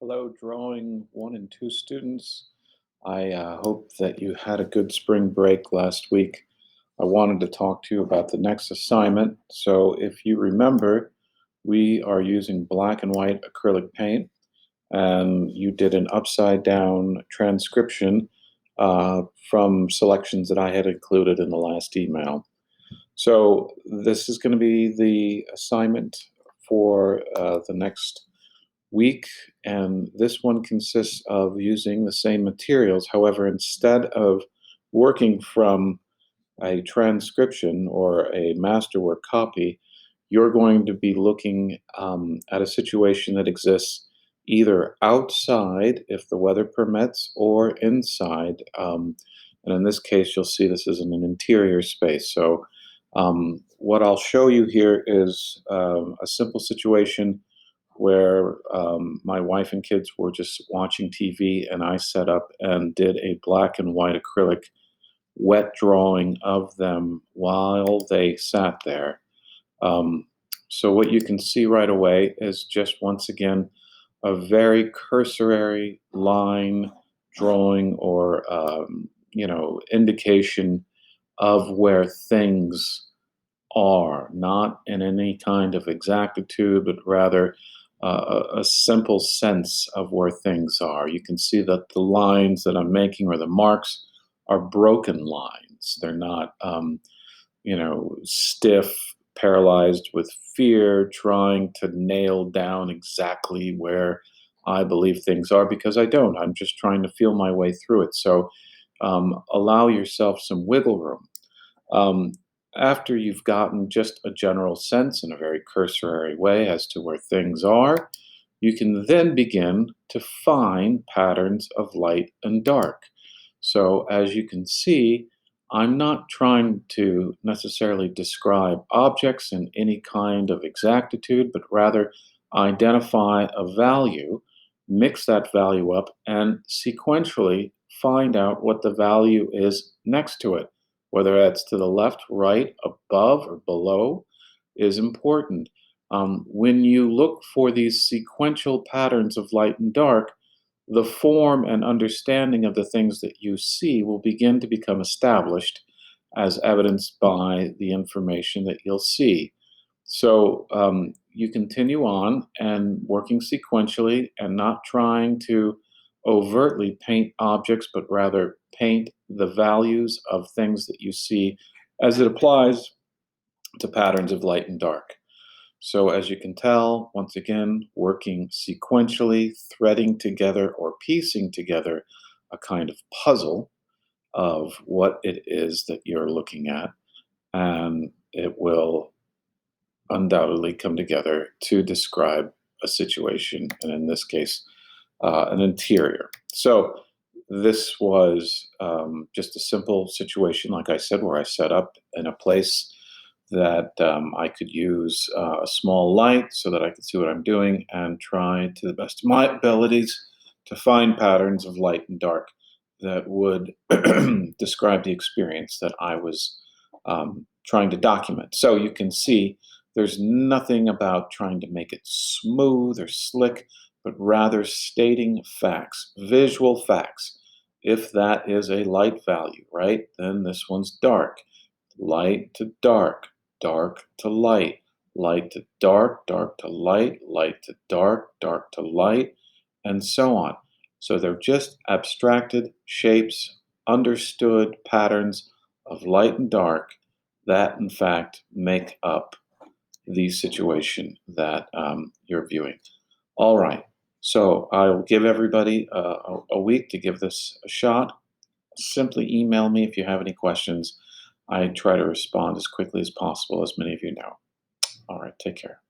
Hello, drawing 1 and 2 students. I hope that you had a good spring break last week. I wanted to talk to you about the next assignment. So, if you remember, we are using black and white acrylic paint, and you did an upside down transcription from selections that I had included in the last email. So, this is going to be the assignment for the next week, and this one consists of using the same materials. However, instead of working from a transcription or a masterwork copy, you're going to be looking at a situation that exists either outside, if the weather permits, or inside. And in this case, you'll see this is in an interior space. So, what I'll show you here is a simple situation where my wife and kids were just watching TV, and I set up and did a black and white acrylic wet drawing of them while they sat there. Um, so, what you can see right away is just once again a very cursory line drawing or indication of where things are, not in any kind of exactitude, but rather a simple sense of where things are. You can see that the lines that I'm making or the marks are broken lines. They're not, stiff, paralyzed with fear, trying to nail down exactly where I believe things are because I don't. I'm just trying to feel my way through it. So allow yourself some wiggle room. Um, After you've gotten just a general sense in a very cursory way as to where things are, you can then begin to find patterns of light and dark. So, as you can see, I'm not trying to necessarily describe objects in any kind of exactitude, but rather identify a value, mix that value up, and sequentially find out what the value is next to it. Whether that's to the left, right, above, or below is important. When you look for these sequential patterns of light and dark, the form and understanding of the things that you see will begin to become established as evidenced by the information that you'll see. So you continue on and working sequentially and not trying to overtly paint objects, but rather paint the values of things that you see as it applies to patterns of light and dark. So, as you can tell, once again, working sequentially, threading together or piecing together a kind of puzzle of what it is that you're looking at, and it will undoubtedly come together to describe a situation, and in this case, an interior. So, this was just a simple situation, like I said, where I set up in a place that I could use a small light so that I could see what I'm doing and try to the best of my abilities to find patterns of light and dark that would describe the experience that I was trying to document. So you can see there's nothing about trying to make it smooth or slick, but rather stating facts, visual facts. If that is a light value, right, then this one's dark. Light to dark, dark to light to dark, dark to light to dark, dark to light, and so on. So they're just abstracted shapes, understood patterns of light and dark that, in fact, make up the situation that you're viewing. All right. So I'll give everybody a week to give this a shot. Simply email me if you have any questions. I try to respond as quickly as possible, as many of you know. All right. Take care.